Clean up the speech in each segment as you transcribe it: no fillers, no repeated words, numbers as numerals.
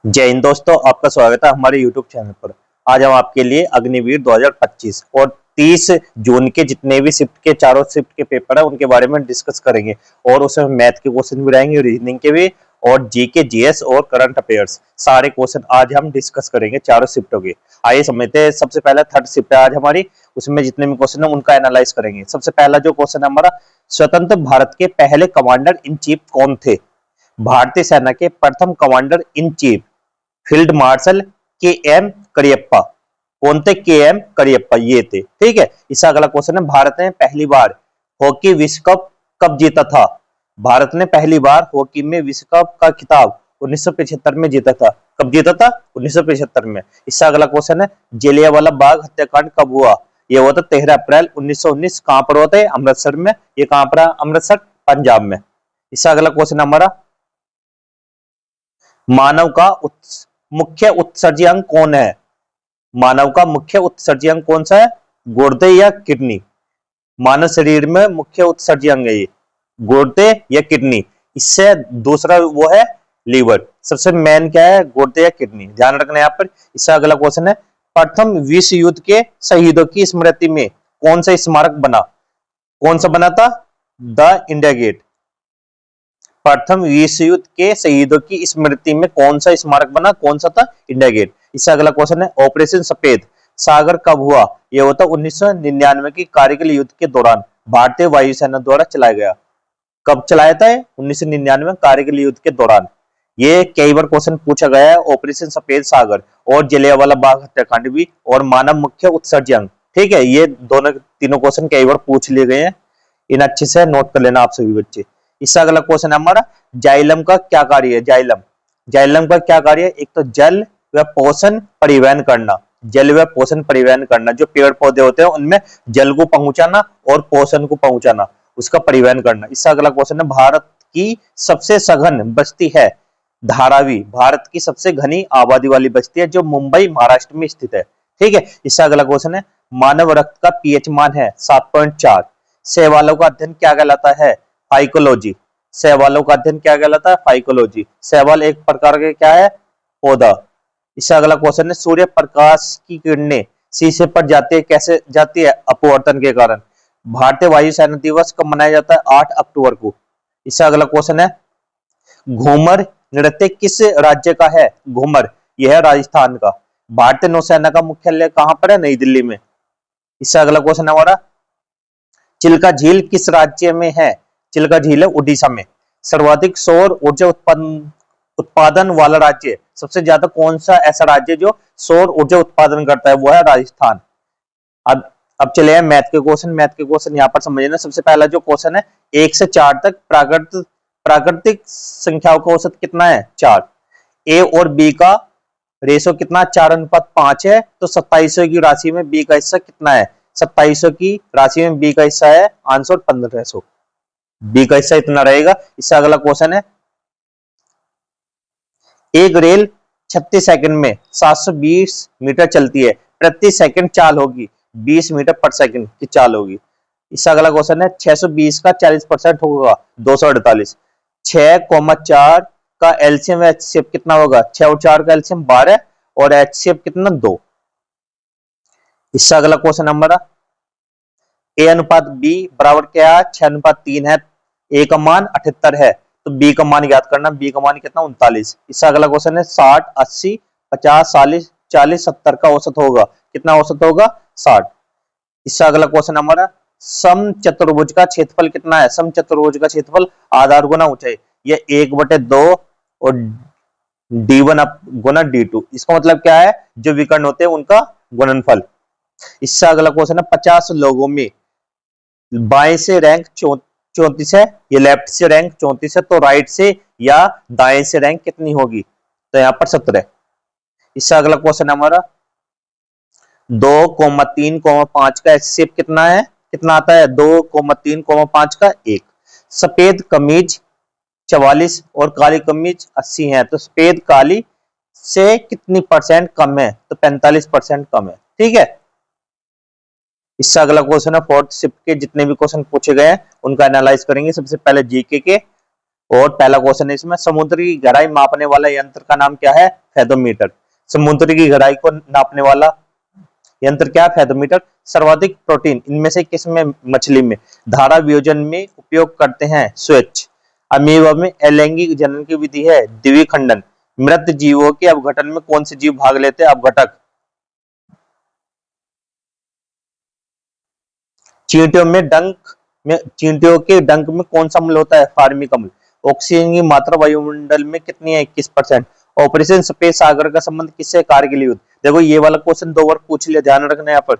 जय हिंद दोस्तों, आपका स्वागत है हमारे YouTube चैनल पर। आज हम आपके लिए अग्निवीर 2025 और 30 जून के जितने भी शिफ्ट के चारों शिफ्ट के पेपर है उनके बारे में डिस्कस करेंगे और उसमें मैथ के क्वेश्चन भी रहेंगे, रीजनिंग के भी और जीके, जीएस और करंट अफेयर्स सारे क्वेश्चन आज हम डिस्कस करेंगे चारों शिफ्टों के। आइए समझते हैं। सबसे पहला थर्ड शिफ्ट है आज हमारी, उसमें जितने भी क्वेश्चन है उनका एनालाइज करेंगे। सबसे पहला जो क्वेश्चन है हमारा, स्वतंत्र भारत के पहले कमांडर इन चीफ कौन थे? भारतीय सेना के प्रथम commander in chief field marshal के एम करियप्पा। कौन थे? के एम करियप्पा ये थे। ठीक है। इसका अगला क्वेश्चन है, भारत ने पहली बार हॉकी विश्व कप कब जीता था? भारत ने पहली बार हॉकी में विश्व कप का खिताब 1975 में जीता था। कब जीता था? 1975 में। इसका अगला क्वेश्चन है, जलियांवाला बाग हत्याकांड कब हुआ? ये हुआ था 13 अप्रैल 1919। कहां पर हुआ था? अमृतसर में। ये कहां पर? अमृतसर, पंजाब में। इसका अगला क्वेश्चन हमारा, मानव का मुख्य उत्सर्जी अंग कौन है? मानव का मुख्य उत्सर्जी अंग कौन सा है? गुर्दे या किडनी? मानव शरीर में मुख्य उत्सर्जी अंग है ये गुर्दे या किडनी। इससे दूसरा वो है लीवर। सबसे मेन क्या है? गुर्दे या किडनी। ध्यान रखना यहाँ पर। इसका अगला क्वेश्चन है, प्रथम विश्व युद्ध के शहीदों की स्मृति में कौन सा स्मारक बना? कौन सा बना था? The India Gate. प्रथम विश्व युद्ध के शहीदों की स्मृति में कौन सा स्मारक बना? कौन सा था? India Gate. इससे अगला क्वेश्चन है, ऑपरेशन सफेद सागर कब हुआ? यह होता 1999 की कारगिल युद्ध के दौरान भारतीय वायुसेना द्वारा चलाया गया। कब चलाया था? 1999 कारगिल युद्ध के दौरान। ये कई बार क्वेश्चन पूछा गया है। ऑपरेशन सफेद सागर और जलियांवाला बाग हत्याकांड भी और मानव मुख्य उत्सर्जी अंग। ठीक है, ये दोनों तीनों क्वेश्चन कई बार पूछ लिए गए हैं। इन अच्छे से नोट कर लेना आप सभी बच्चे। इससे अगला क्वेश्चन है हमारा, जाइलम का क्या कार्य है? जाइलम, जाइलम का क्या कार्य है? एक तो जल व पोषण परिवहन करना। जल व पोषण परिवहन करना, जो पेड़ पौधे होते हैं उनमें जल को पहुंचाना और पोषण को पहुंचाना, उसका परिवहन करना। इससे अगला क्वेश्चन है, भारत की सबसे सघन बस्ती है धारावी। भारत की सबसे घनी आबादी वाली बस्ती है जो मुंबई महाराष्ट्र में स्थित है। ठीक है। इससे अगला क्वेश्चन है, मानव रक्त का पीएच मान है 7.4। शैवालों का अध्ययन क्या कहलाता है? फाइकोलॉजी। शैवालों का अध्ययन क्या कहलाता है? फाइकोलॉजी। शैवाल एक प्रकार के क्या है? पौधा। इससे अगला क्वेश्चन है, सूर्य प्रकाश की किरणें शीशे पर जाती है, कैसे जाती है? अपवर्तन के कारण। भारतीय वायुसेना दिवस कब मनाया जाता है? 8 अक्टूबर को। इससे अगला क्वेश्चन है, घूमर नृत्य किस राज्य का है? घूमर यह है राजस्थान का। भारतीय नौसेना का मुख्यालय कहां पर है? नई दिल्ली में। इससे अगला क्वेश्चन है हमारा, चिल्का झील किस राज्य में है? चिल्का झील है उड़ीसा में। सर्वाधिक सौर ऊर्जा उत्पादन उत्पादन वाला राज्य, सबसे ज्यादा कौन सा ऐसा राज्य जो सौर ऊर्जा उत्पादन करता है? वो है राजस्थान। अब चले हैं मैथ के क्वेश्चन। मैथ के क्वेश्चन यहाँ पर समझना। सबसे पहला जो क्वेश्चन है, 1 से 4 तक प्राकृतिक संख्याओं का औसत कितना है? 4। ए और बी का रेशो कितना? 4:5 है। तो 2700 की राशि में बी का हिस्सा कितना है? 2700 की राशि में बी का हिस्सा है आंसर 1500। बी का हिस्सा इतना रहेगा। इससे अगला क्वेश्चन है, एक रेल 36 सेकंड में 720 मीटर चलती है, प्रति सेकंड चाल होगी 20 मीटर पर सेकंड की चाल होगी। इससे अगला क्वेश्चन है, 620 का 40% होगा 248। 6,4 का एलसीएम व एचसीएफ कितना होगा? 6 और 4 का एलसीएम 12 और एचसीएफ कितना? 2। इससे अगला क्वेश्चन हमारा, ए अनुपात बी बराबर क्या है? 6:3 है। ए का मान 78 है तो बी का मान याद करना। बी का मान कितना? 39। इससे अगला क्वेश्चन है, 60, 80, 50, 40, 40, 70 का औसत होगा कितना? औसत होगा 60। इससे अगला क्वेश्चन हमारा, समचतुर्भुज का क्षेत्रफल कितना है? समचतुर्भुज का क्षेत्रफल आधार गुना ऊंचाई, ये 1/2 और d1 गुना d2। इसका मतलब क्या है? जो विकर्ण होते हैं उनका गुणनफल। इससे अगला क्वेश्चन है, 50 लोगों में बाएं से रैंक 34 है, ये लेफ्ट से रैंक 34 है, तो राइट से या दाएं से रैंक कितनी होगी? तो यहाँ पर 17। इससे अगला क्वेश्चन हमारा, 2,3,5 का एचसीएफ कितना है? कितना आता है? 2,3,5 का 1। सफेद कमीज 44 और काली कमीज 80 है, तो सफेद काली से कितनी परसेंट कम है? तो 45% कम है। ठीक है। इससे अगला क्वेश्चन है, फोर्थ शिफ्ट के जितने भी क्वेश्चन पूछे गए हैं उनका एनालाइज करेंगे। सबसे पहले जीके के, और पहला क्वेश्चन है इसमें, समुद्र की गहराई मापने वाला यंत्र का नाम क्या है? फेदोमीटर। समुद्र की गहराई को नापने वाला यंत्र क्या है? फेदोमीटर। सर्वाधिक प्रोटीन इनमें से किस में? मछली में। धारा वियोजन में उपयोग करते हैं? स्वेच्छ। अमीबा में अलैंगिक जनन की विधि है? द्विखंडन। मृत जीवों के अपघटन में कौन से जीव भाग लेते हैं? अपघटक। चींटियों के डंक में कौन सा अम्ल होता है? फार्मिक अम्ल। ऑक्सीजन की मात्रा वायुमंडल में कितनी है? 21%। ऑपरेशन सफेद सागर का संबंध किससे? कारगिल युद्ध। देखो ये वाला क्वेश्चन 2 बार पूछ लिया, ध्यान रखना यहाँ पर।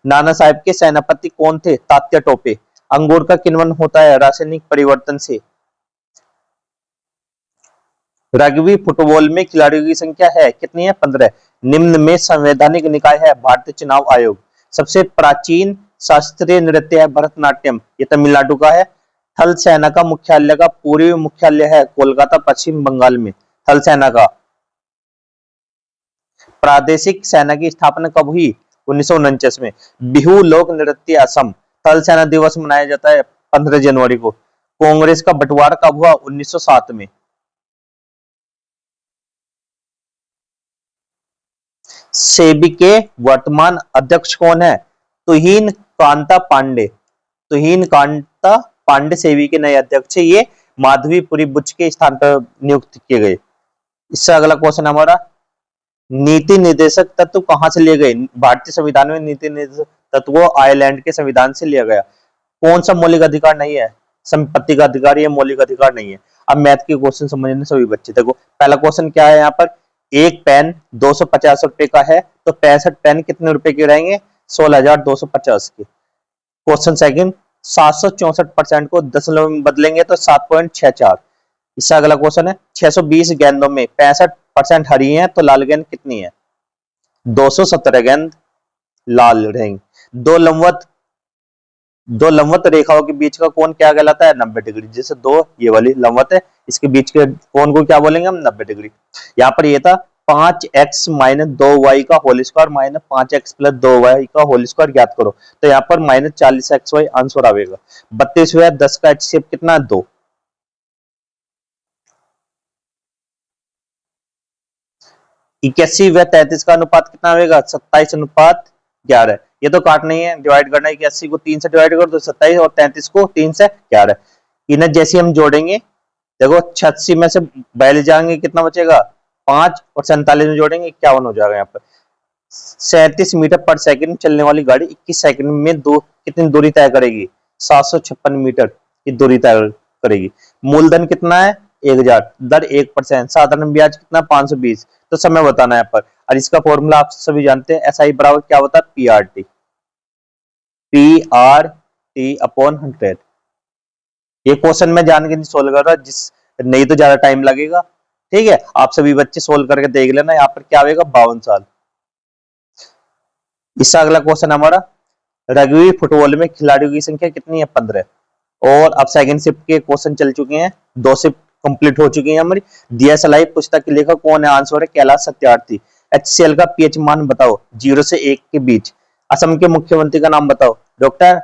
नाना साहेब के सेनापति कौन थे? तात्या टोपे। अंगूर का किण्वन होता है? रासायनिक परिवर्तन से। रग्बी फुटबॉल में खिलाड़ियों की संख्या है कितनी है? 15। निम्न में संवैधानिक निकाय है? भारतीय चुनाव आयोग। सबसे प्राचीन शास्त्रीय नृत्य है? भरतनाट्यम। ये तमिलनाडु का है। थल सेना का मुख्यालय का पूर्वी मुख्यालय है? कोलकाता, पश्चिम बंगाल में। थल सेना का। प्रादेशिक सेना की स्थापना कब हुई? 1949 में। बिहू लोक नृत्य असम। थल सेना दिवस मनाया जाता है 15 जनवरी को। कांग्रेस का बंटवारा कब हुआ? 1907 में। सेबी के वर्तमान अध्यक्ष कौन है? तुहिन कांता पांडे। तुहिन कांता पांडे सेबी के नए अध्यक्ष है। ये माधवीपुरी बुच के स्थान पर नियुक्त किए गए। इससे अगला क्वेश्चन हमारा, नीति निर्देशक तत्व कहां से लिए गए? भारतीय संविधान में नीति निर्देशक तत्व को आयरलैंड के संविधान से लिया गया। कौन सा मौलिक अधिकार नहीं है? संपत्ति का अधिकार। ये मौलिक अधिकार नहीं है। अब मैथ के क्वेश्चन समझने सभी बच्चे। देखो पहला क्वेश्चन क्या है यहाँ पर, एक पेन 250 रुपए का है, तो 65 पेन कितने रुपए के रहेंगे? 16,250 के। क्वेश्चन सेकंड, 764% को दशमलव में बदलेंगे तो 7.64। इससे अगला क्वेश्चन है, 620 गेंदों में 65% हरी है, तो लाल गेंद कितनी है? 217 गेंद लाल रहेंगे। दो लंबवत रेखाओं के बीच का कोण क्या कहलाता है? 90 डिग्री। जैसे दो ये वाली लंबवत है, इसके बीच के कोण को क्या बोलेंगे हम? 90 डिग्री। यहाँ पर ये था 5x माइनस 2y का whole square minus 5x plus 2y का होल स्क्वायर ज्ञात करो। तो यहाँ पर माइनस 40xy आंसर आएगा। 32 10 का HCF कितना? 2। 81 व 33 का अनुपात कितना होगा? 27:11। ये तो काटना ही है, डिवाइड करना है। 81 को 3 से डिवाइड कर दो 27, और 33 को 3 से 11। इन्हें जैसे हम जोड़ेंगे, देखो 86 में से 42 जाएंगे, कितना बचेगा? 5, और 47 में जोड़ेंगे 51 हो जाएगा। यहाँ पर 37 मीटर पर सेकंड चलने वाली गाड़ी 21 सेकंड में कितनी दूरी तय करेगी? 756 मीटर की दूरी तय करेगी। मूलधन कितना है? 1000। दर 1%। साधारण ब्याज कितना? 520। तो समय बताना है यहाँ पर। और इसका फॉर्मूला आप सभी जानते हैं, एसआई बराबर क्या होता है? पीआरटी। PRT upon 100। ये क्वेश्चन मैं जान के नहीं सोल्व कर रहा, नहीं तो ज्यादा टाइम लगेगा। ठीक है, आप सभी बच्चे सोल्व करके देख लेना। यहाँ पर क्या आएगा? 52 साल। इससे अगला क्वेश्चन हमारा, रग्बी फुटबॉल में खिलाड़ियों की संख्या कितनी है? 15। और अब सेकंड शिफ्ट के क्वेश्चन चल चुके हैं, 2 शिफ्ट कंप्लीट हो चुकी है हमारी। दियासलाई पुस्तक के लेखक कौन है? आंसर है कैलाश सत्यार्थी। HCl का पीएच मान बताओ 0 से 1 के बीच। असम के मुख्यमंत्री का नाम बताओ। डॉक्टर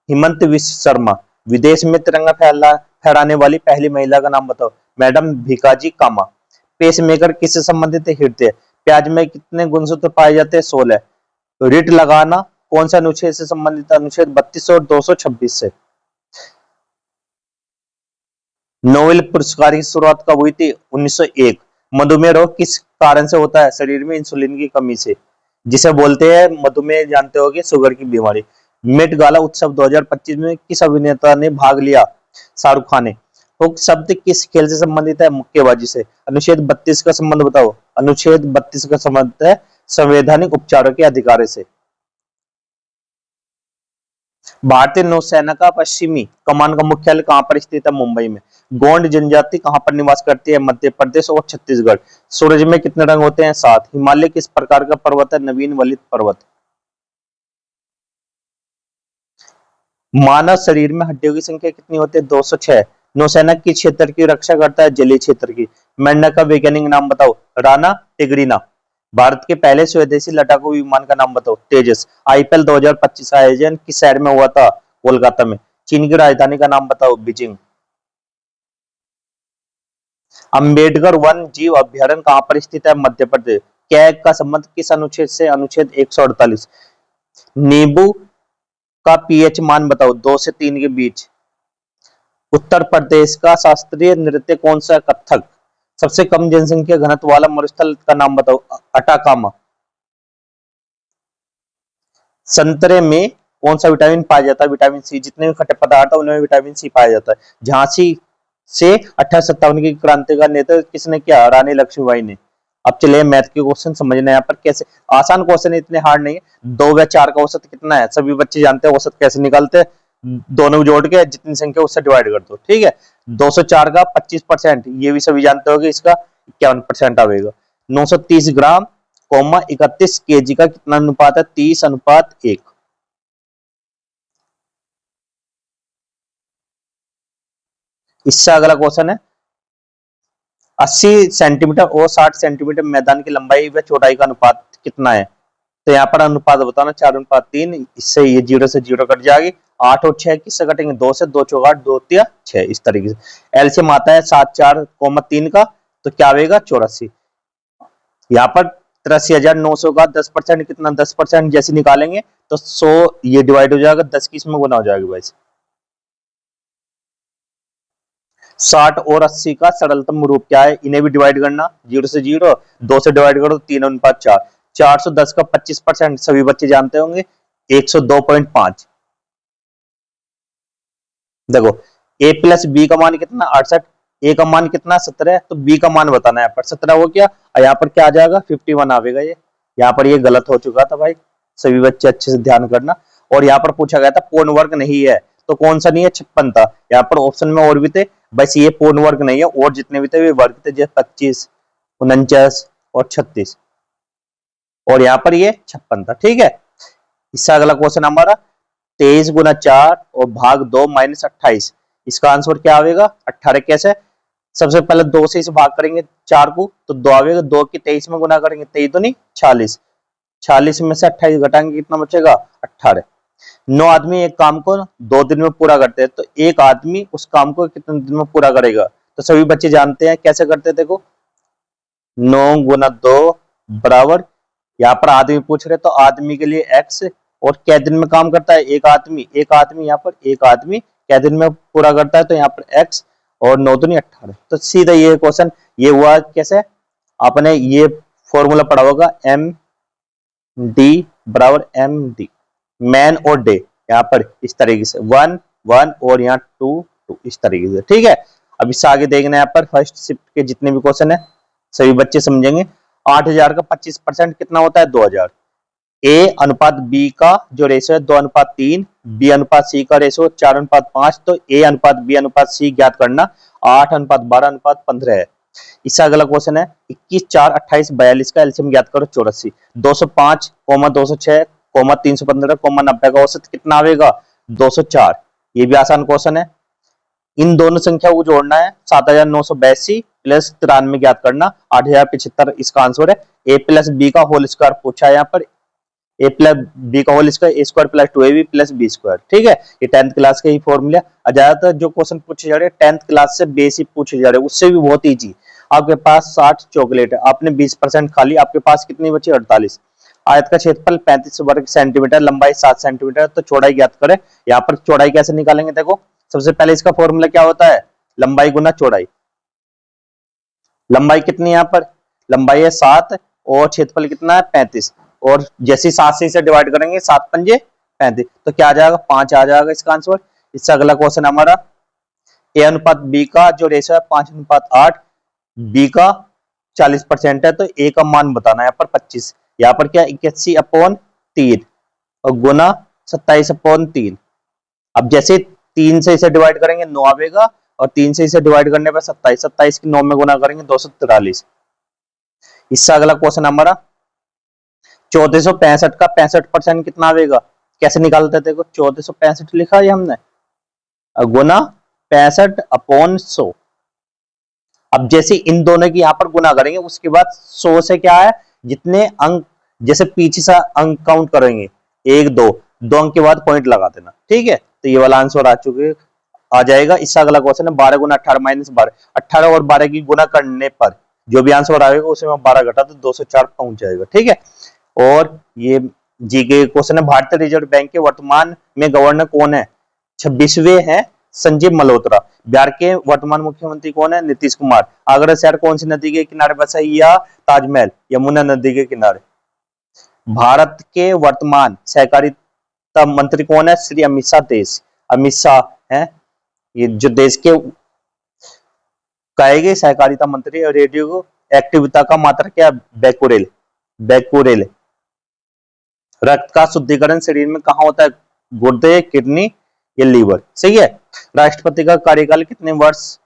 हिमंत विश्व शर्मा। विदेश में तिरंगा फहराने वाली पहली महिला का नाम बताओ। मैडम भिकाजी कामा। पेसमेकर किससे संबंधित है? हृदय। प्याज में कितने गुणसूत्र पाए जाते हैं? 16। रिट लगाना कौन सा अनुच्छेद से संबंधित है? अनुच्छेद 32 और 226 से। नोबेल पुरस्कार की शुरुआत कब हुई थी? 1901। मधुमेह रोग किस कारण से होता है? शरीर में इंसुलिन की कमी से, जिसे बोलते हैं मधुमेह, जानते होगे, शुगर की बीमारी। मेट गाला उत्सव 2025 में किस अभिनेता ने भाग लिया? शाहरुख खान ने। हुक शब्द किस खेल से संबंधित है? मुक्केबाजी से। अनुच्छेद 32 का संबंध बताओ। अनुच्छेद 32 का संबंध है संवैधानिक उपचारों के अधिकार से। भारतीय नौसेना का पश्चिमी कमान का मुख्यालय कहां पर स्थित है? मुंबई में। गोंड जनजाति कहां पर निवास करती है? मध्य प्रदेश और छत्तीसगढ़। सूरज में कितने रंग होते हैं? 7। हिमालय किस प्रकार का पर्वत है? नवीन वलित पर्वत। मानव शरीर में हड्डियों की संख्या कितनी होती है? 206। नौसेना किस क्षेत्र की रक्षा करता है? जलीय क्षेत्र की। मेंढक का वैज्ञानिक नाम बताओ। राणा टिग्रिना। भारत के पहले स्वदेशी लड़ाकू विमान का नाम बताओ। तेजस। आईपीएल 2025 का आयोजन किस शहर में हुआ था? कोलकाता में। चीन की राजधानी का नाम बताओ। बीजिंग। अंबेडकर वन जीव अभ्यारण्य कहाँ पर स्थित है? मध्य प्रदेश। कैग का संबंध किस अनुच्छेद से? अनुच्छेद 148। नींबू का पीएच मान बताओ 2 से 3 के बीच। उत्तर प्रदेश का शास्त्रीय नृत्य कौन सा? कथक। सबसे कम जनसंख्या घनत्व वाला मरुस्थल का नाम बताओ। अटाकामा। संतरे में कौन सा विटामिन पाया जाता है? Vitamin C. जितने भी खट्टे पदार्थ है उनमें विटामिन सी पाया जाता है। झांसी से 1857 की क्रांति का नेतृत्व किसने किया? रानी लक्ष्मीबाई ने। अब चलिए मैथ के क्वेश्चन समझना है। यहाँ पर कैसे, आसान क्वेश्चन है, इतने हार्ड नहीं है। 2 व 4 का औसत कितना है? सभी बच्चे जानते हैं औसत कैसे निकालते हैं। दोनों को जोड़ के जितनी संख्या उससे डिवाइड कर दो, ठीक है। 204 का 25%, ये भी सभी जानते होंगे, इसका 51% आएगा। 930 ग्राम कॉमा 31 केजी का कितना अनुपात है? 30:1। इससे अगला क्वेश्चन है 80 सेंटीमीटर और 60 सेंटीमीटर मैदान की लंबाई व चौड़ाई का अनुपात कितना है? तो यहाँ पर अनुपात बताना 4:3। इससे ये 0 से 0 कट जाएगी। 8 और 6 किससे कटेंगे? 2 से। 2 चौका 2 तिया 6, इस तरीके से। एलसीएम आता है 7 4,3 का, तो क्या आएगा? 84। यहाँ पर 83,900 का 10% कितना? 10% जैसे निकालेंगे तो 100 ये डिवाइड हो जाएगा, 10 की इसमें गुना हो जाएगा भाई। 60 और 80 का सरलतम रूप क्या है? इन्हें भी डिवाइड करना, 0 से 0, 2 से डिवाइड करो 3:4। 410 का 25% सभी बच्चे जानते होंगे, 102.5। देखो a प्लस बी का मान कितना? 68। a का मान कितना? 17। तो b का मान बताना है। यहाँ पर 17 हो गया और यहाँ पर क्या आ जाएगा? 51 आवेगा। ये यहाँ पर ये गलत हो चुका था भाई, सभी बच्चे अच्छे से ध्यान करना। और यहाँ पर पूछा गया था पूर्ण वर्ग नहीं है, तो कौन सा नहीं है? 56 था। यहाँ पर ऑप्शन में और भी थे, बस ये पूर्ण वर्ग नहीं है, और जितने भी थे वे वर्ग थे, जैसे 25, 49 और 36, और यहाँ पर ये 56 था, ठीक है। इससे अगला क्वेश्चन हमारा 23 गुना 4 और भाग 2 माइनस 28, इसका आंसर क्या आएगा? 18। कैसे? सबसे पहले 2 से इसे भाग करेंगे 4 को, तो 2 आएगा। 2 की 23 में गुना करेंगे, 23 तो नहीं 46, 46 में से 28 घटाएंगे, कितना बचेगा? 18। 9 आदमी एक काम को 2 दिन में पूरा करते हैं, तो एक आदमी उस काम को कितने दिन में पूरा करेगा? तो सभी बच्चे जानते हैं कैसे करते हैं। देखो 9 गुना 2 बराबर, यहाँ पर आदमी पूछ रहे तो आदमी के लिए x, और क्या दिन में काम करता है? एक आदमी। एक आदमी यहाँ पर एक आदमी क्या दिन में पूरा करता है? तो यहाँ पर x, और 9 दूनी 18। तो सीधा ये क्वेश्चन ये हुआ। कैसे? आपने ये फॉर्मूला पढ़ा होगा, एम डी बराबर एम डी, मैन और डे। यहाँ पर इस तरीके से 1 1 और यहाँ 2 2, इस तरीके से, ठीक है। अब इससे आगे देखना है, यहाँ पर फर्स्ट शिफ्ट के जितने भी क्वेश्चन है सभी बच्चे समझेंगे। 8000 का 25% कितना होता है? 2000। ए अनुपात बी का जो रेशो है 2:3, बी अनुपात सी का रेशो 4:5, तो ए अनुपात बी अनुपात सी ज्ञात करना 8:12:15 है। इससे अगला क्वेश्चन है 21 4 28 42 का एलसीएम ज्ञात करो 84। 205 206 315 90 का औसत कितना आएगा? 204। ये भी आसान क्वेश्चन है। इन दोनों संख्या को जोड़ना है, 7982 प्लस 93 ज्ञात करना, 8075 इसका आंसर है। ए प्लस बी का होल स्क्वायर पूछा है यहाँ पर, ए प्लस बी का whole square, A square plus 2ab plus B square, ठीक है। ये 10th क्लास के ही फॉर्मूला। ज्यादातर जो क्वेश्चन पूछे जा रहे हैं 10th क्लास से बेसिक पूछे जा रहे हैं, उससे भी बहुत ईजी। आपके पास 60 चॉकलेट है, आपने 20% खा ली, आपके पास कितनी बची? 48। आयत का क्षेत्रफल 35 वर्ग सेंटीमीटर, लंबाई 7 सेंटीमीटर, तो चौड़ाई ज्ञात करें। यहाँ पर चौड़ाई कैसे निकालेंगे? देखो सबसे पहले इसका फॉर्मूला क्या होता है? लंबाई गुना चौड़ाई। लंबाई कितनी है यहाँ पर? लंबाई है 7 और क्षेत्रफल कितना है? 35, और जैसे 7 से इसे डिवाइड करेंगे 7 पंजे 35, तो क्या आ जाएगा? 5 आ जाएगा इसका आंसर। इससे अगला क्वेश्चन हमारा ए अनुपात बी का जो रेशो है 5:8, बी का 40% है, तो ए का मान बताना है यहाँ पर 25। यहाँ पर क्या 81/3 और गुना 27/3। अब जैसे 3 से इसे डिवाइड करेंगे 9 आएगा, और 3 से इसे डिवाइड करने पर 27, 27 की 9 में गुना करेंगे 243। इससे अगला क्वेश्चन हमारा 1465 का 65% कितना आएगा? कैसे निकालते थे? देखो 1465 लिखा है हमने, गुना 65/100। अब जैसे इन दोनों की यहाँ पर गुना करेंगे, उसके बाद 100 से क्या है, जितने अंक, जैसे पीछे से अंक काउंट करेंगे 1 2 2 अंक के बाद पॉइंट लगा देना, ठीक है। तो ये वाला आंसर आ चुके आ जाएगा। इससे अगला क्वेश्चन है 12 गुना 18 माइनस 12, 18 और 12 की गुना करने पर जो भी आंसर आएगा उसे मैं 12 घटा तो 204 पहुंच जाएगा। ठीक है, और ये जीके क्वेश्चन है, भारतीय रिजर्व बैंक के वर्तमान में गवर्नर कौन है? 26वें हैं संजीव मल्होत्रा। बिहार के वर्तमान मुख्यमंत्री कौन है? नीतीश कुमार। आगरा शहर कौन सी नदी के किनारे बसा है? या ताजमहल? यमुना नदी के किनारे। भारत के वर्तमान सहकारिता मंत्री कौन है? श्री अमित शाह देश, अमित शाह है ये जो देश के कहेंगे सहकारिता मंत्री। और रेडियो एक्टिविता का मात्रा क्या? बैकुरेल, बैकुरेल। रक्त का शुद्धिकरण शरीर में कहाँ होता है? गुर्दे, किडनी या लीवर। सही है। राष्ट्रपति का कार्यकाल कितने वर्ष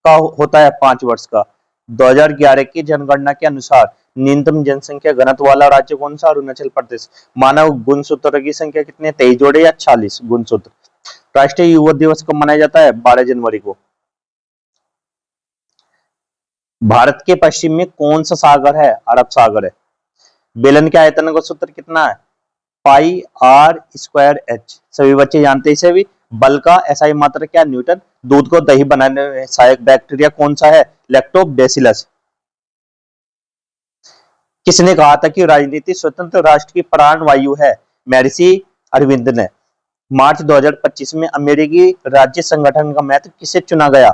का होता है? 5 वर्ष का। 2011 की जनगणना के अनुसार न्यूनतम जनसंख्या घनत्व वाला राज्य कौन सा? अरुणाचल प्रदेश। मानव गुणसूत्र की संख्या कितनी है? 23 जोड़े या 40 गुणसूत्र। राष्ट्रीय युवा दिवस कब मनाया जाता है? 12 जनवरी को। भारत के पश्चिम में कौन सा सागर है? अरब सागर है। बेलन के आयतन का सूत्र कितना है? पाई आर स्क्वायर एच। सभी बच्चे जानते हैं इसे भी। बल का एसआई मात्रा क्या? न्यूटन। दूध को दही बनाने में सहायक बैक्टीरिया कौन सा है? लैक्टोबैसिलस। किसने कहा था कि राजनीति स्वतंत्र राष्ट्र की प्राण वायु है? महर्षि अरविंद ने। मार्च 2025 में अमेरिकी राज्य संगठन का महत्व किसे चुना गया?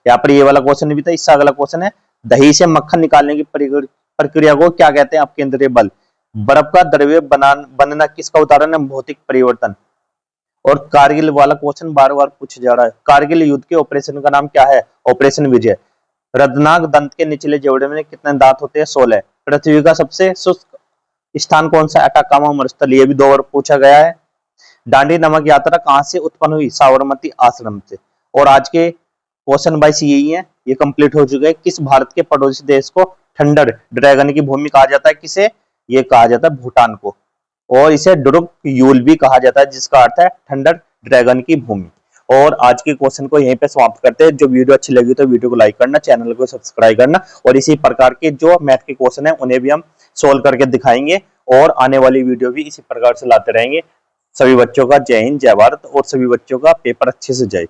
यहाँ पर ये वाला क्वेश्चन भी था। इससे अगला क्वेश्चन है, दही से मक्खन निकालने की प्रक्रिया को क्या कहते हैं? अपकेंद्रीय बल। बर्फ का द्रव्य बनना किसका उदाहरण है? भौतिक परिवर्तन। और कारगिल वाला क्वेश्चन बार बार पूछा जा रहा है, कारगिल युद्ध के ऑपरेशन का नाम क्या है? ऑपरेशन विजय। रदनाक दंत के निचले जोड़े में कितने दांत होते हैं? 16। पृथ्वी का सबसे शुष्क स्थान कौन सा? अटाकामा मरुस्थल। ये भी 2 बार पूछा गया है। दांडी नमक यात्रा कहां से उत्पन्न हुई? साबरमती आश्रम से। और आज के क्वेश्चन 22 यही है, ये कंप्लीट हो चुके हैं। किस भारत के पड़ोसी देश को थंडर ड्रैगन की भूमि कहा जाता है? किसे? ये कहा जाता है भूटान को। और इसे ड्रुक यूल भी कहा जाता है, जिसका अर्थ है थंडर ड्रैगन की भूमि। और आज के क्वेश्चन को यहीं पे समाप्त करते हैं। जो वीडियो अच्छी लगी तो वीडियो को लाइक करना, चैनल को सब्सक्राइब करना, और इसी प्रकार के जो मैथ के क्वेश्चन है उन्हें भी हम सोल्व करके दिखाएंगे, और आने वाली वीडियो भी इसी प्रकार से लाते रहेंगे। सभी बच्चों का जय हिंद, जय भारत, और सभी बच्चों का पेपर अच्छे से जाए।